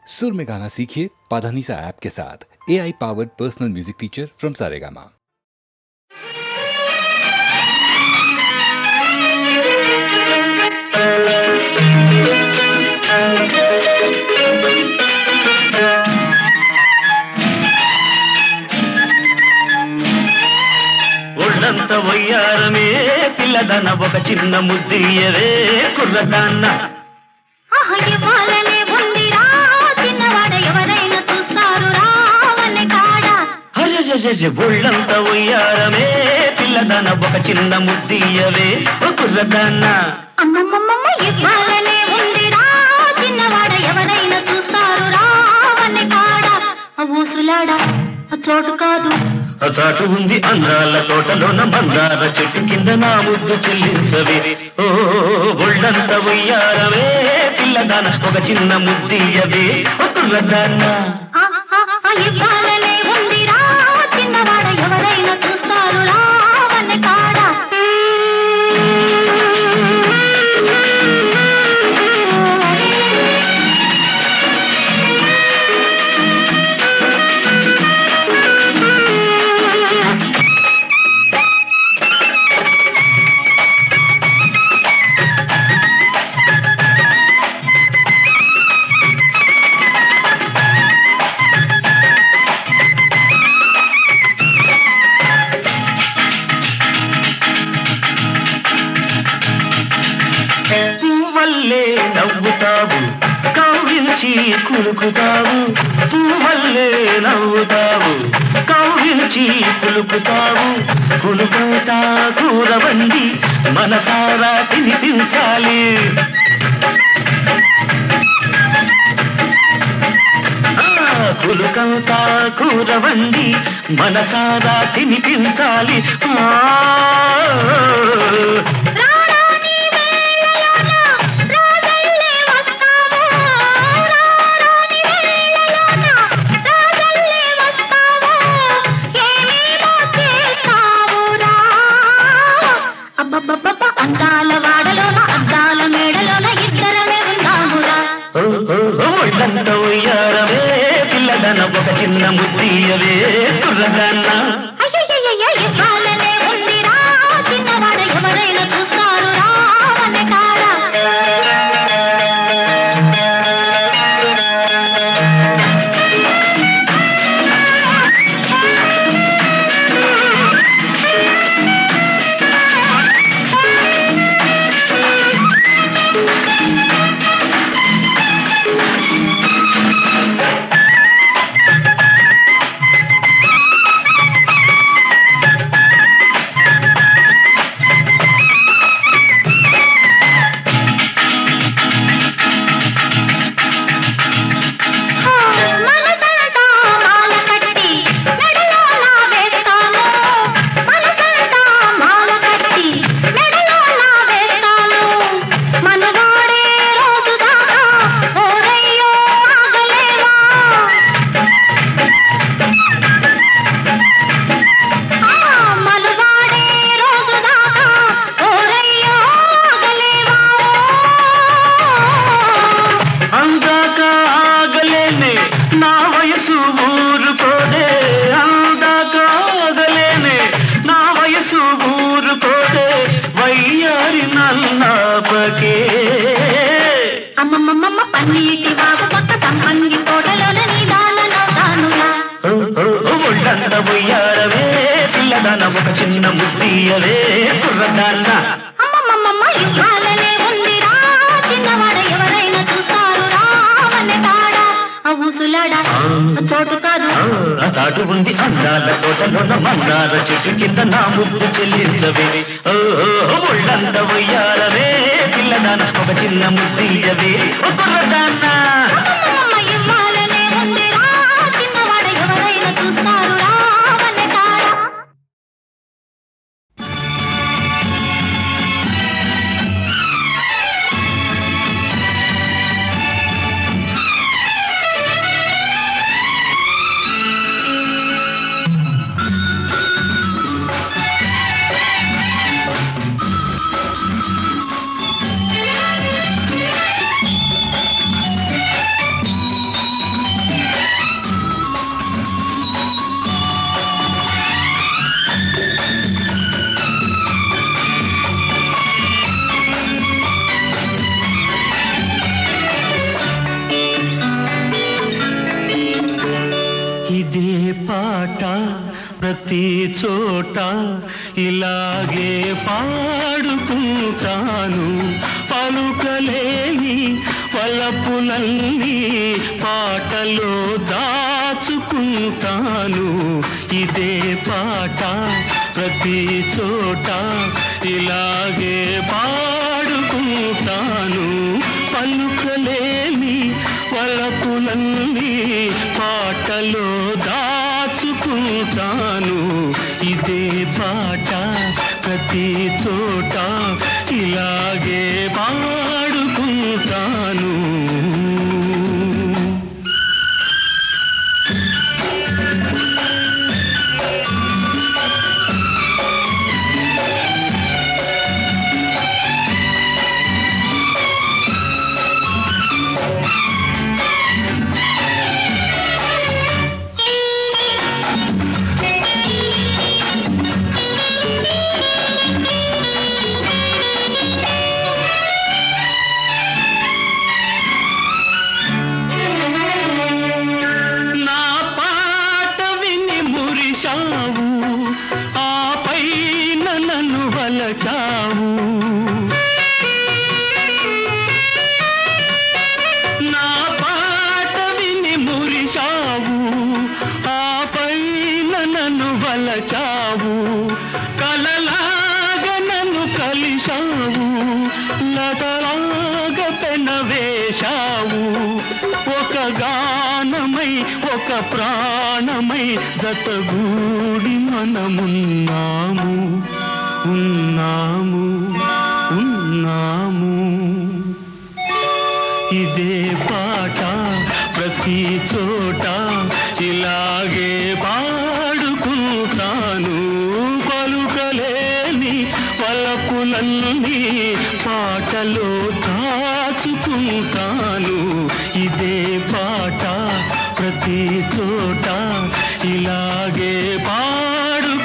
सुर में गाना सीखिए पाधानीसा ऐप के साथ। AI powered personal music teacher from Saregama. ఒళ్ళంత వయ్యారమే పిల్లదన ఒక చిన్న ముద్దియవే కుర్రదాన్న ఇవ్వాలనే ఉందిరా చిన్నవాడ ఎవరైనా చూస్తారు రావనే కాడ. ఒళ్ళంత వయ్యారమే పిల్లదన ఒక చిన్న ముద్దియవే కుర్రదాన్న అమ్మమ్మమ్మ ఇవ్వాలనే ఉందిరా చిన్నవాడ ఎవరైనా చూస్తారు రావనే కాడ. ఊసులాడ చోటు కాదు చాటు ఉంది అందాల తోటలోన మందార చెట్టు కింద నా ముద్దు చెల్లించవే ఓ ఒళ్ళంత వయ్యారవే పిల్లదాన ఒక చిన్న ముద్దియవే కుర్రదాన్న ఇవ్వాలనే ఉందిరా చిన్నవాడ ఎవరైనా చూస్తారు రావనే కాడ. నవ్వుతావు కౌగిలించి కులుకుతావు పువ్వల్లే నవ్వుతావు కౌగిలించి కులుకుతావు కులుకవుతా కూరవండి మనసారా తినిపించాలి కులుకవుతా కూరవండి మనసారా తినిపించాలి అందాల వాడలోన అద్దాల మేడలోన ఇద్దరమే ఉన్నామురా. ఒళ్ళంత ఉయ్యారవే పిల్లదన ఒక చిన్న ముద్దియవే కుర్రదాన్న ఇవ్వాలనే ఉందిరా చిన్నవాడ ఎవరైనా చూస్తారు రావనే కాడ. అమ్మమ్మమ్మ పన్నీటి బాబు పక్క సంపంగి తోటలోన నీదాలలో తానురా. ఒళ్ళంత ఉయ్యారవే పిల్లదాన ఒక చిన్న ముద్దియవే కుర్రదాన్న అమ్మమ్మమ్మ ఇవ్వాలనే ఉందిరా చిన్నవాడ ఎవరైనా చూస్తారు రావనే కాడ. ఊసులాడ చోటు కాదు చాటు ఉంది అందాల తోటలోన మందార చెట్టు కింద నా ముద్దు చెల్లించవే ఒళ్ళంత ఉయ్యారవే పిల్లదాన ఒక చిన్న ముద్దియవే కుర్రదాన్న ఇవ్వాలనే ఉందిరా చిన్నవాడ ఎవరైనా చూస్తారు రావనే కాడ. ప్రతి చోట ఇలాగే పాడుకుంటాను పలుకలేని వలపులన్నీ పాటలో దాచుకుంటాను ఇదే పాట ప్రతి చోట ఇలాగే పాడుకుంటాను పలుకలేని వలపులన్నీ పాటలో దాచుకుంటాను ఇదే పాట ప్రతి చోట ఇలాగే పాడుకుంటాను ఆపై నన్ను వలచావు నా పాట విని మురిశావు ఆపై నన్ను వలచావు కలలాగా నన్ను కలిశావు లతలాగా పెనవేశావు ఒక గానమై ఒక ప్రాణమై జతగూడి మనమున్నాము ఉన్నాము ఉన్నాము ఇదే పాట ప్రతి చోట ఇలాగే పాడుకుంటాను పలుకలేని పలపులన్నీ పాటలో దాచుకుంటాను ఇదే పాట ప్రతి చోట ఇలాగే పాడుకుంటాను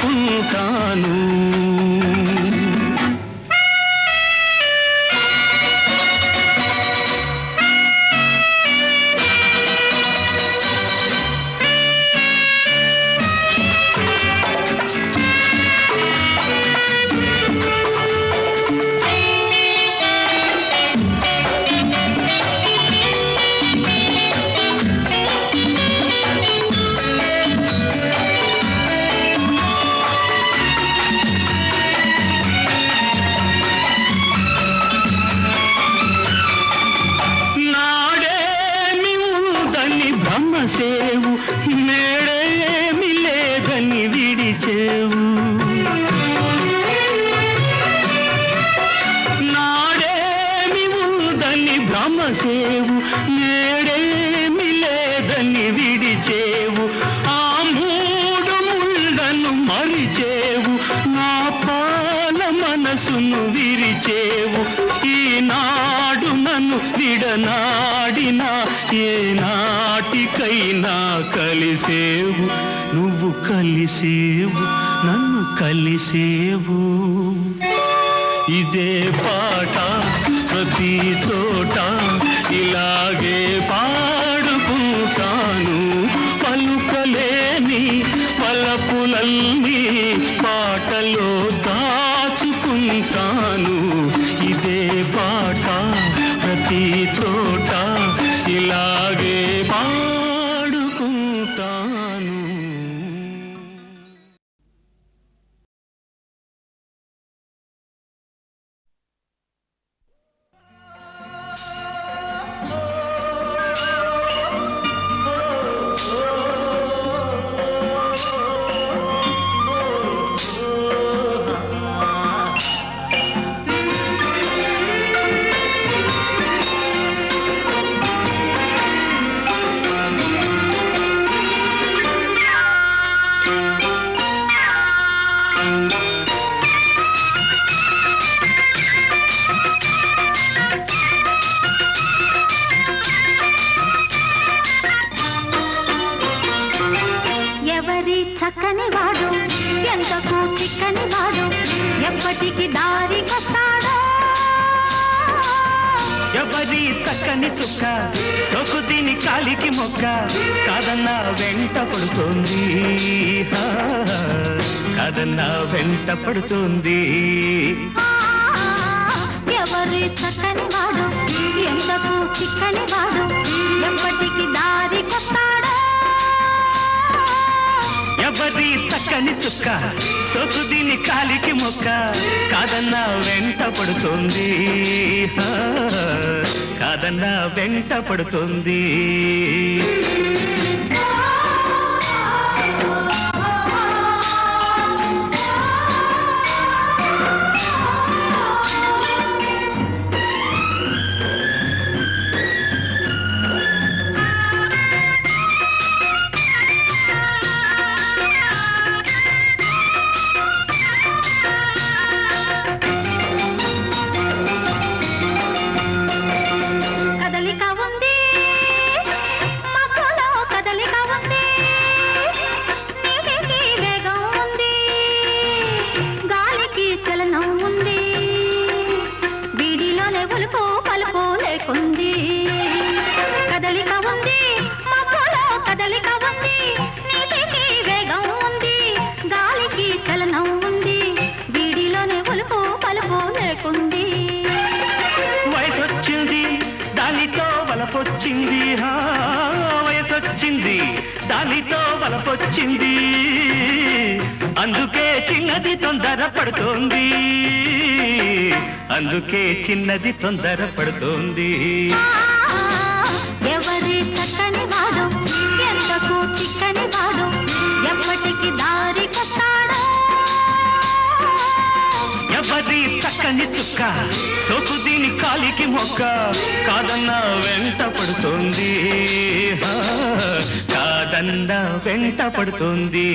సేవు మేడేమి లేదని విడిచేవు నాడేమి ఉందని భ్రమసేవు మేడేమి లేదని విడిచేవు ఆ మూడు ముళ్ళను మరిచేవు నా పాల మనసును విరిచేవు ఈనాడు నన్ను విడనాడినా ఏనాటికైనా కలిసేవు నువ్వు కలిసేవు నన్ను కలిసేవు ఇదే పాట ప్రతి చోట ఇలాగే పాడుకుంటాను పలుకలేని పలపులన్నీ పాటలో దాచుకుంటాను ఇదే పాట ప్రతి చోట ఇలాగే పాడుకుంటాను చక్కని వాడు ఎంతకు చిక్కని వాడు ఎప్పటికి దారికొస్తాడో ఎవరి చక్కని చుక్క సోకు దీని కాలికి మొక్క కాదన్నా వెంట పడుతోంది కాదన్నా వెంట పడుతోంది ఎవరి చక్కని వాడు ఎంతకు చిక్కని వాడు ఎప్పటికి దారి కొస్తాడో ఎవరి చక్కని చుక్క సోకు దీని కాలికి మొక్క కాదన్నా వెంట పడుతోంది కాదన్నా వెంట పడుతోంది వలపొచ్చింది వయసొచ్చింది దానితో వలపొచ్చింది అందుకే చిన్నది తొందర పడుతోంది అందుకే చిన్నది తొందర పడుతోంది ఎవరి చక్కని వాడు ఎంతకు చిక్కని వాడు ఎప్పటికి దారి కొస్తాడో ఎవరి చక్కని చుక్క సోకు దీని కాలికి మొక్క కాదన్నా వెంట పడుతోంది కాదన్నా వెంట పడుతోంది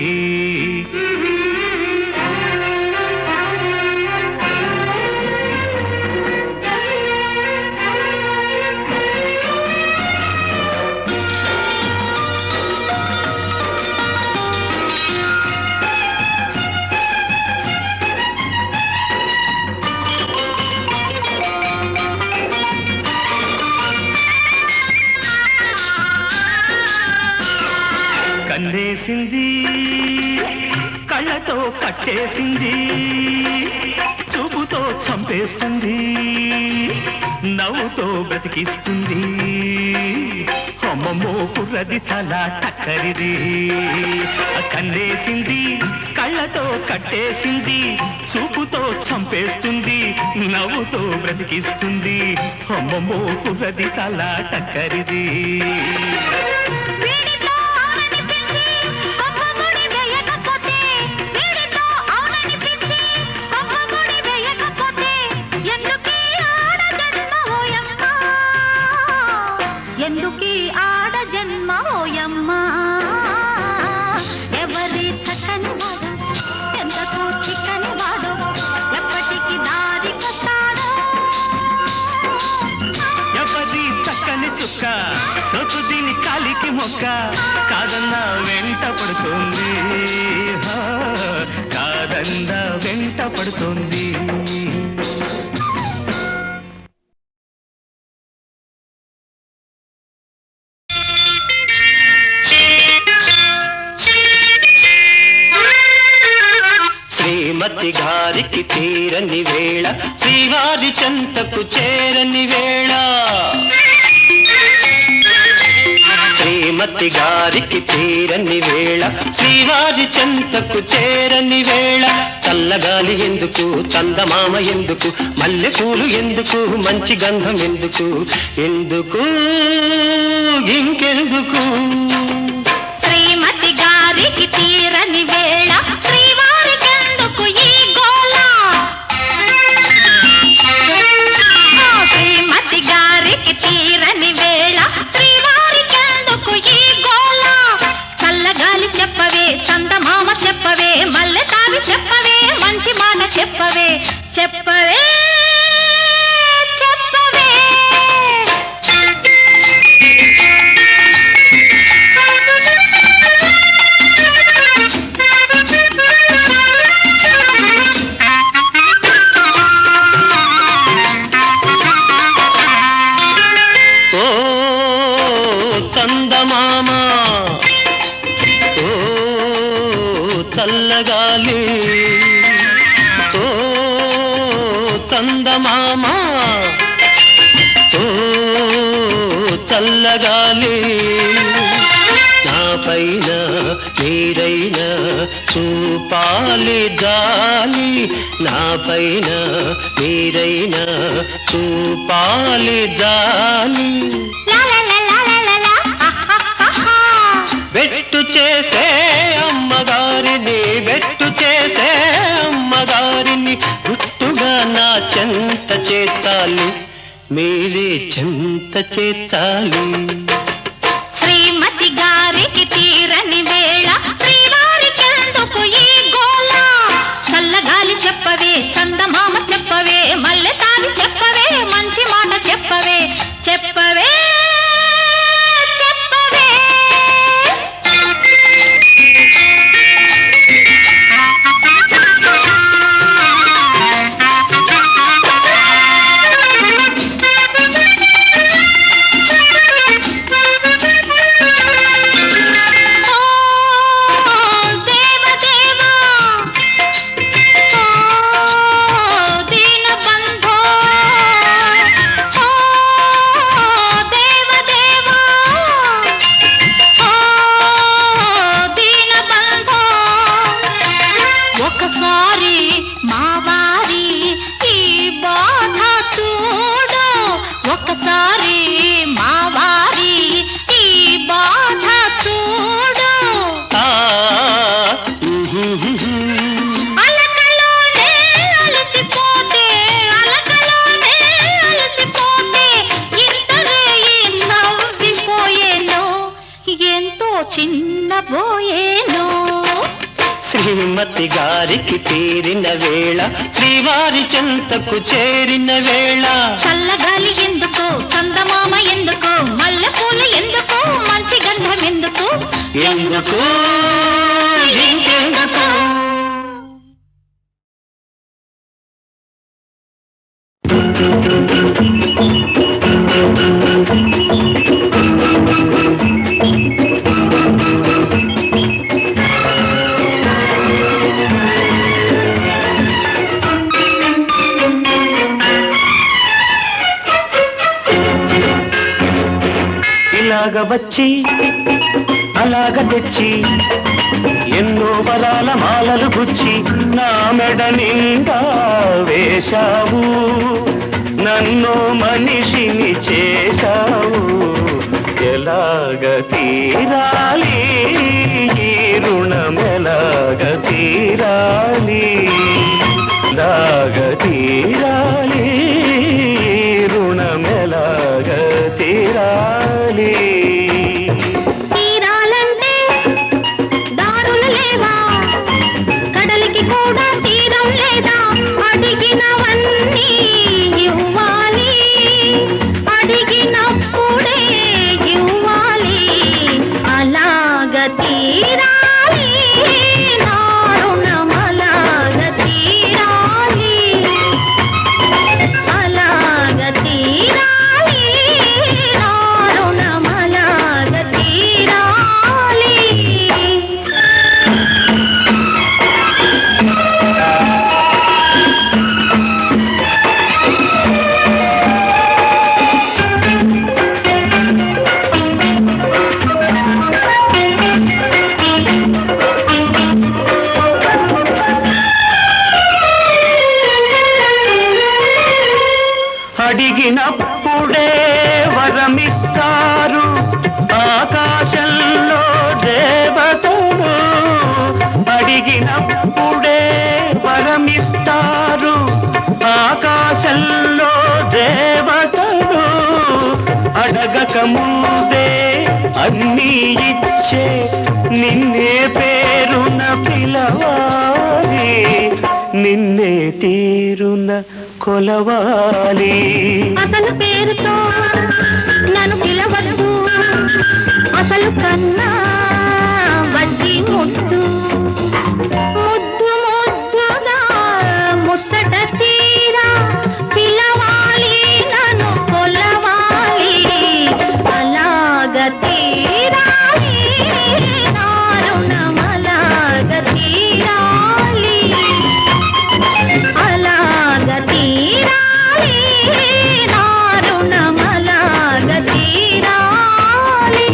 కన్నేసింది కళ్ళతో కట్టేసింది చూపుతో చంపేస్తుంది నవ్వుతో బ్రతికిస్తుంది అమ్మమ్మో కుర్రది చాలా టక్కరిది కన్నేసింది కళ్ళతో కట్టేసింది చూపుతో చంపేస్తుంది నవ్వుతో బ్రతికిస్తుంది అమ్మమ్మో కుర్రది చాలా టక్కరిది ఎందుకీ ఆడ జన్మ ఓయమ్మా ఎవరి చక్కని వాడు ఎంతకు చిక్కని వాడు ఎప్పటికి దారి కొస్తాడో ఎవరి చక్కని చుక్క సోకు దీని కాలికి మొక్క కాదన్నా వెంట పడుతోంది కాదన్నా వెంట పడుతోంది శ్రీమతి గారికి తీరని వేళ శ్రీవారి చెంతకు చేరని వేళ శ్రీమతి గారికి తీరని వేళ శ్రీవారి చెంతకు చేరని వేళ చల్లగాలి ఎందుకు చందమామ ఎందుకు మల్లెపూలు ఎందుకు మంచి గంధం ఎందుకు ఎందుకు ఇంకెందుకు శ్రీమతి గారికి తీరని వేళ శ్రీవారికెందుకు ఈ గోళ శ్రీమతి గారికి తీరని వేళ శ్రీవారికెందుకు ఈ గోళ చల్లగాలి చెప్పవే చందమామ చెప్పవే మల్లె తావి చెప్పవే మంచి మాట చెప్పవే చెప్పవే చెప్పవే చందమామ ఓ చల్లగాలి ఓ చందమామ ఓ చల్లగాలి నా పైన మీరైనా చూపాలి జాలి నా పైన మీరైనా చూపాలి జాలి వెట్టు చేసే అమ్మగారిని వెట్టు చేసే అమ్మగారిని గుట్టుగా నా చెంత చేర్చాలి మీరే చెంత చేర్చాలి శ్రీమతి గారికి తీరని వేళ శ్రీవారికెందుకు ఈ గోళ చల్లగాలి చెప్పవే చందమామ చెప్పవే మల్లె తావి చెప్పవే మంచి మాట చెప్పవే చెప్పవే చెప్పవే శ్రీమతి గారికి తీరిన వేళ శ్రీవారి చెంతకు చేరిన వేళ చల్లగాలి ఎందుకు చందమామ ఎందుకు మల్లెపూలు ఎందుకు మంచి గంధం ఎందుకు ఎందుకు ఇంకెందుకు ఇలాగ వచ్చి అలాగ తెచ్చి ఎన్నో వరాల మాలలు గుచ్చి నా మెడ నిండా వేశావు నన్ను మనిషిని చేశావు ఎలాగ తీరాలి ఈ రుణం ఎలాగ తీరాలి లాగ తీరాలి రుణం ఎలాగ తీరాలి తీరాలంటే దారులు లేవా కడలికి కూడా తీరం లేదా అడిగినవన్నీ ఇవ్వాలి అడిగినప్పుడే ఇవ్వాలి అలాగ తీరాలి నా రుణం అలాగ తీరాలి అలాగ తీరాలి నా రుణం అలాగ తీరాలి అడిగినప్పుడే వరమిస్తారు ఆకాశంలో దేవతలు అడిగినప్పుడే వరమిస్తారు ఆకాశంలో దేవతలు అడగక ముందే అన్నీ ఇచ్చే నిన్నే పేరున పిలవాలి నిన్నే తీరున కొలవాలి అసలు పేరుతో నన్ను పిలవద్దు అసలు కన్నా వడ్డీ ముద్దు ముద్దు ముద్దుగా ముచ్చట తీరా పిలవాలి నన్ను కొలవాలి అలాగ తీరాలి నా రుణమలాగ తీరాలి అలాగ తీరాలి నా రుణమలాగ తీరాలి.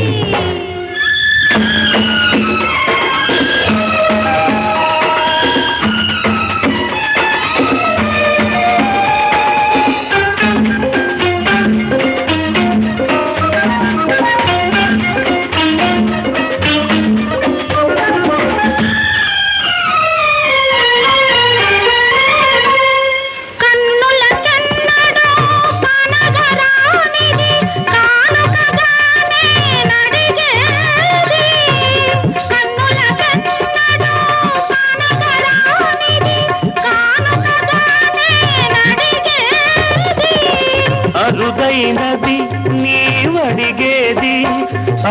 కన్నుల కన్నడో కనగరానిది కానుకగానే నడిగేది కన్నుల కన్నడో కనగరానిది కానుకగానే నడిగేది అరుదైనది నీవడిగేది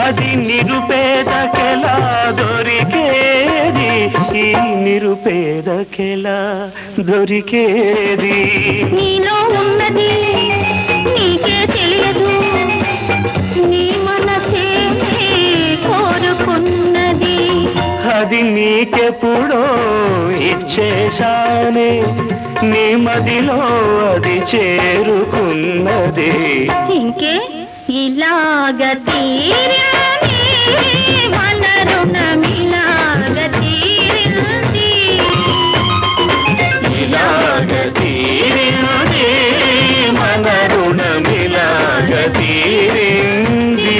అది నిరుపేదకెలా దొరికేది ఈ నిరుపేదకెలా దొరికేది నీలో ఉన్నది నీకే తెలియదు నీ మనసే కోరుకున్నది అది నీకెప్పుడో ఇచ్చేశానే నీ మదిలో అది చేరుకున్నది ఇంకే ఇలాగ తీరింది మన రుణమిలాగ తీరింది ఇలాగ తీరింది మన రుణమిలాగ తీరింది.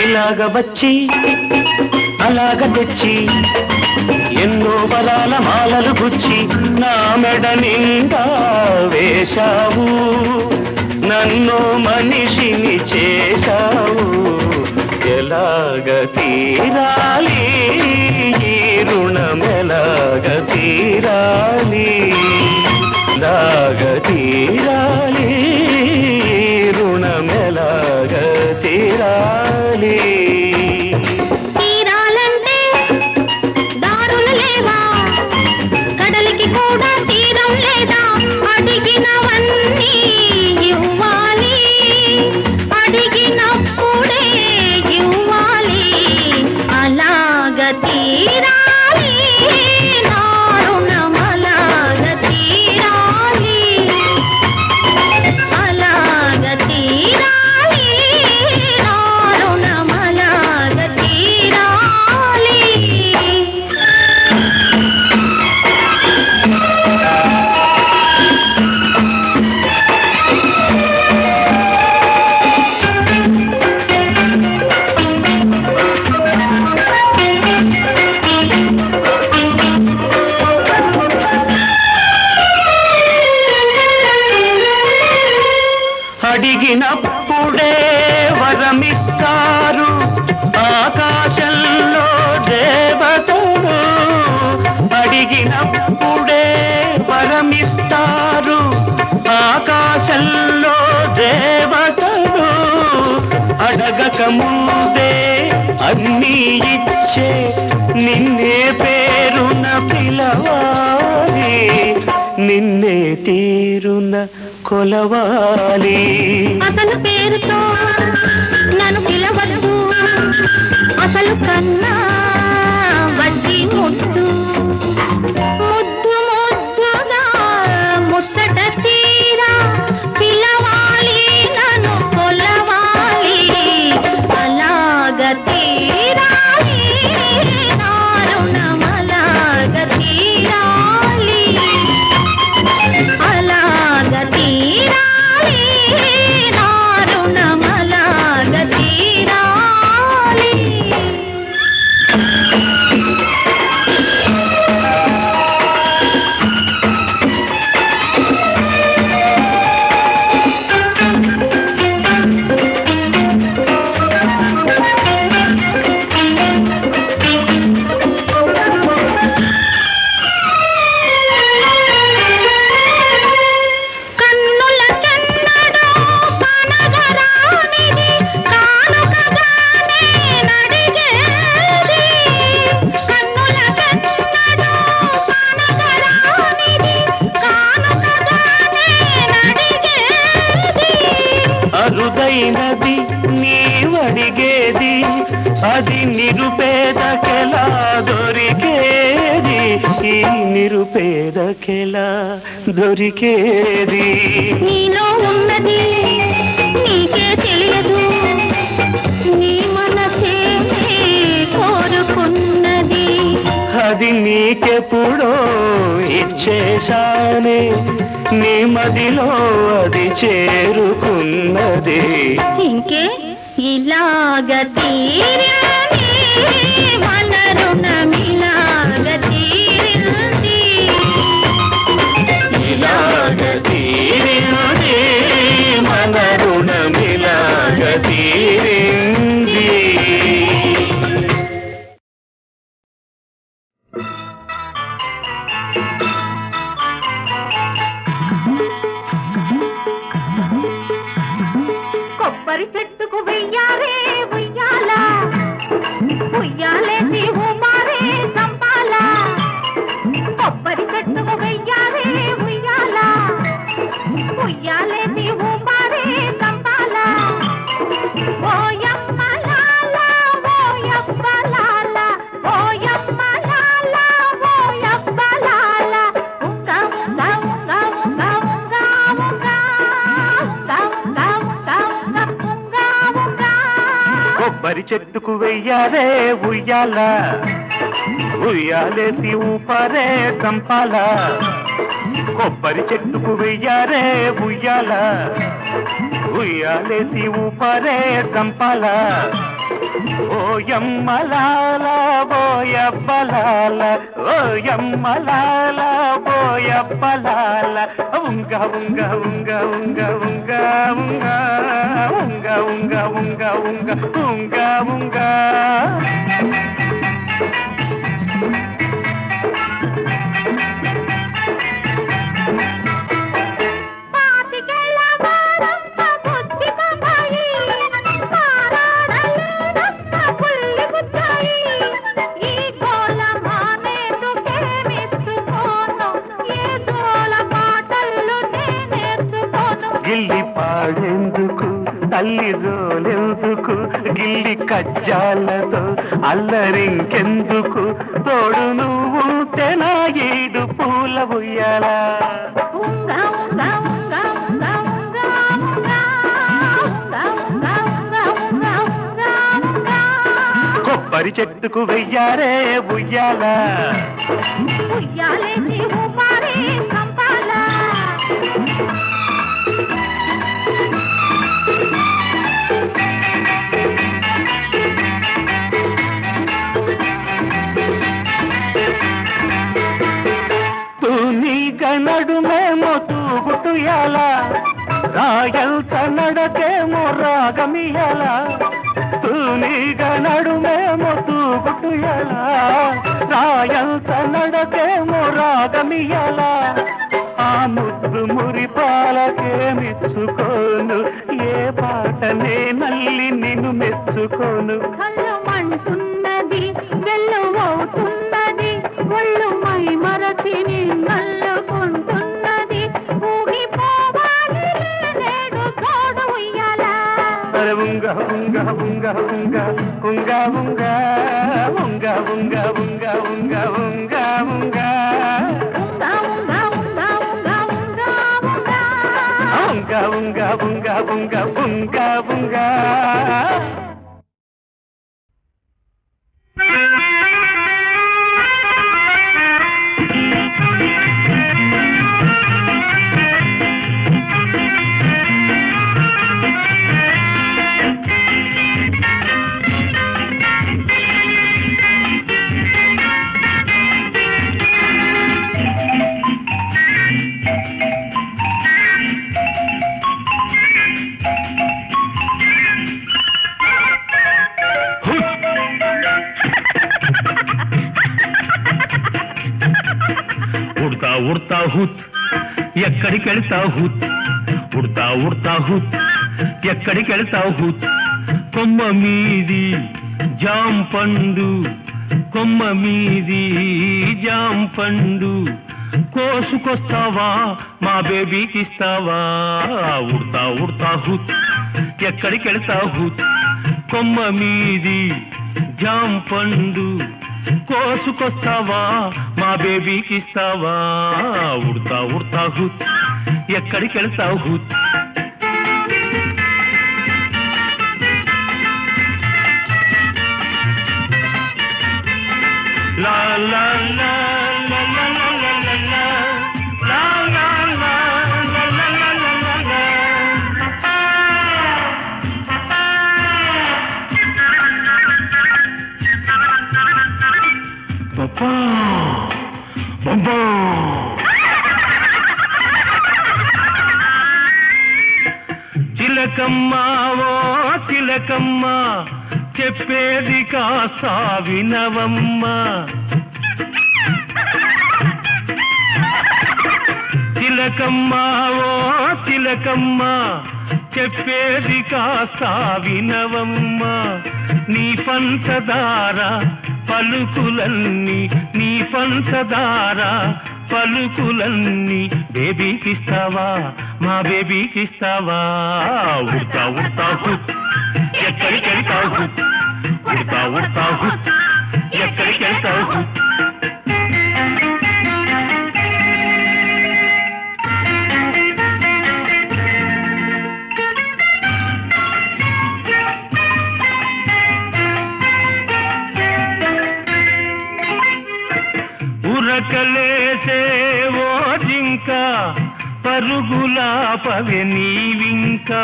ఇలాగ వచ్చి అలాగ తెచ్చి ఎన్నో బలాల మాలలు గుచ్చి నా మెడ నిండా వేశావు నన్ను మనిషిని చేశావు ఎలాగ తీరాలి ఈ రుణమెలాగ తీరాలి లాగ తీరాలి రుణమెలాగ తీరాలి. తీరాలంటే దారులు లేవా కడలికి కూడా తీరం లేదా అడిగినవన్నీ ఇవ్వాలి అడిగినప్పుడే ఇవ్వాలి అలాగ తీరాలి నా రుణమలాగ తీరాలి అలాగ తీరాలి నా రుణమలాగ తీరాలి. అడిగినప్పుడే వరమిస్తారు ఆకాశంలో దేవతలు అడిగినప్పుడే వరమిస్తారు ఆకాశంలో దేవతలు అడగక ముందే అన్నీ ఇచ్చే నిన్నే పేరున పిలవాలి నిన్నే తీరున కొలవాలి అసలు పేరుతో నన్ను పిలవద్దు అసలు కన్నా వడ్డీ ముద్దు ముద్దు ముద్దుగా ముచ్చట తీరా పిలవాలి నన్ను కొలవాలి అలాగ తీరాలి నా రుణమలాగ తీరాలి అలాగ తీరాలి నా రుణమలాగ తీరాలి. విలువైనది నీవడిగేది అది నిరుపేదకెలా దొరికేది ఈ నిరుపేదకెలా దొరికేది నీలో ఉన్నది నీకే తెలియదు నీ మనసే కోరుకున్నది అది నీకెప్పుడో ఇచ్చేశానే నీ మదిలో అది చేరుకున్నది ఇంకే ఇలాగ తీరింది మన రుణమిలాగ తీరింది ఇలాగ తీరింది మన రుణమిలాగ తీరింది కొబ్బరి చెట్టుకు వెయ్యారే ఉయ్యాల ఉయ్యాలేసి ఊపారే సంపాల కొబ్బరి చెట్టుకు వెయ్యారే ఉయ్యాల ఉయ్యాలేసి ఊపారే సంపాల ఓయమ్మ లాల ఓయప్ప లాల ఓయమ్మ లాల ఓయప్ప లాల ఉంగా ఉంగా ఉంగా ఉంగా ఉంగా ఉంగా ఉంగా ఉంగా ఉంగా ఉంగా కొబ్బరి చెట్టుకు వెయ్యారే ఉయ్యాల ఉయ్యాలేసి ఊపారే చంపాల కొబ్బరి చెట్టుకు వెయ్యారే ఉయ్యాల ఉయ్యాలేసి ఊపారే చంపాల ఓయమ్మలాల బోయబ్బలాల ఓయమ్మలాల బోయబ్బలాల ఉంగ ఉంగ ఉంగ ఉంగ ఉంగ ఉంగ ఉంగ ఉంగ ఉంగ ఉంగ ఉంగ ఉంగ పాతికేళ్ల వారమ్మ బుద్ధి బాబాయి పారాడలేనమ్మ పుల్లి బుచ్చాయి ఈ గోల మానేదుకేమిస్తుకోను ఏ గోల మాటలు నేనేసుకోను గిల్లి పాడెందుకు తల్లి జోలెందుకు గిల్లి కజ్జాలతో అల్లరింకెందుకు తోడు నువ్వు తెనా ఈడు పూల ఉయ్యాలా ఉంగా ఉంగా ఉంగా ఉంగా ఉంగా ఉంగా ఉంగా ఉంగా ఉంగా ఉంగా ఉంగా ఉంగా కొబ్బరి చెట్టుకు వెయ్యారే ఉయ్యాల ఉయ్యాలేసి ఊపారే సంపాల తూనీగ నడుమేమో తూగుటుయాల రాయంత నడకేమో రాగమియాల తూనీగ నడుమేమో తూగుటుయాల రాయంత నడకేమో రాగమియాల ఆ ముద్దు మురిపాలకేమిచ్చుకోను ఏ పాటనే నల్లి నిన్ను మెచ్చుకోను కళ్ళమంటున్నది వెల్లువవుతున్నది ఒళ్ళు మై మరచి నల్లుకుంటున్నది ఊగిపోవాలి నేడు తోడు ఉయ్యాల అరే ఉంగ ఉంగ ఉంగ ఉంగ ఉంగ ఉంగ ఉంగ ఉంగ ఉంగ ఉంగ ఉంగ ఉంగ ఉంగా ఉంగా ఉంగా ఉంగా ఉంగా ఉంగా ఉంగ ఉంగ ఉంగ ఉంగ ఉంగ ఉడతా ఉడతా హుత్ ఎక్కడికి వెళ్తావు హుత్ ఉడతా ఉడతా హుత్ ఎక్కడికి వెళ్తావు హుత్ కొమ్మ మీది జాం పండు కొమ్మ మీది జాం పండు కోసుకొస్తావా మా బేబీకి ఇస్తావా ఉడతా ఉడతా హుత్ ఎక్కడికి వెళ్తా హుత్ కొమ్మ మీది జాం పండు కోసుకొస్తావా మా బేబీకి ఇస్తావా ఉడతా ఉడతా హుత్ ఎక్కడికి వెళ్తావు హుత్ లా లా లా లా లా లా లా లా లా లా లా లా లా లా లా లా. Papa, Papa. చిలకమ్మ ఓ చిలకమ్మ చెప్పేది కాస్త వినవమ్మ చిలకమ్మ ఓ చిలకమ్మ చెప్పేది కాస్త వినవమ్మ నీ పంచదార పలుకులన్నీ నీ పంచదార పలుకులన్నీ బేబీకిస్తావా మా బేబీకిస్తావా ఉడతా ఉడతా హుత్ ఎక్కడికి వెళ్తావు హుత్ ఉడతా ఉడతా హుత్ ఎక్కడికి వెళ్తావు హుత్ ఉరకలేసే ఓ జింక పరుగులా పవె నీవింకా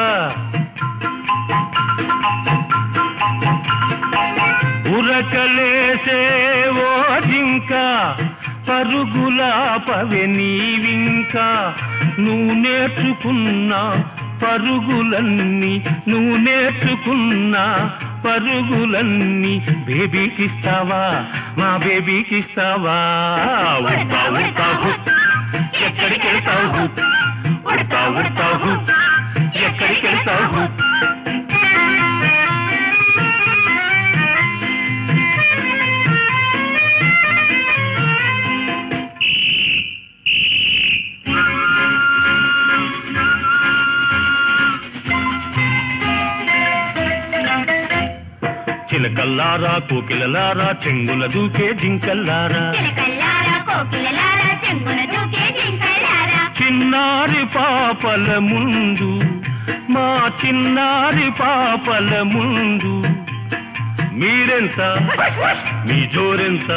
ఉరకలేసే ఓ జింక పరుగులా పవె నీవింకా నువ్వు నేర్చుకున్నా పరుగులన్నీ నువ్వు నేర్చుకున్నా పరుగులన్నీ బేబీకిస్తావా మా బేబీకిస్తావా ఉడతా ఉడతా హుత్ ఎక్కడికి వెళ్తావు హుత్ ఉడతా ఉడతా హుత్ ఎక్కడికి వెళ్తావు హుత్ చిలకల్లారా కోకిలలారా చెంగుల దూకే జింకల్లారా చిన్నారి పాపల ముందు మా చిన్నారి పాపల ముందు మీరెంత మీ జోరెంత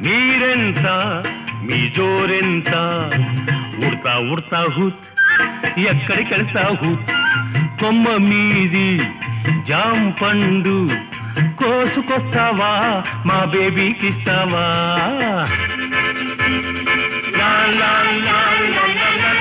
మీరెంత మీ జోరెంత ఉడతా ఉడతా హుత్ ఎక్కడికి వెళ్తా హుత్ కొమ్మ మీది జాం పండు కోసుకొస్తావా మా బేబీకిస్తావా లా లా లా లా లా లా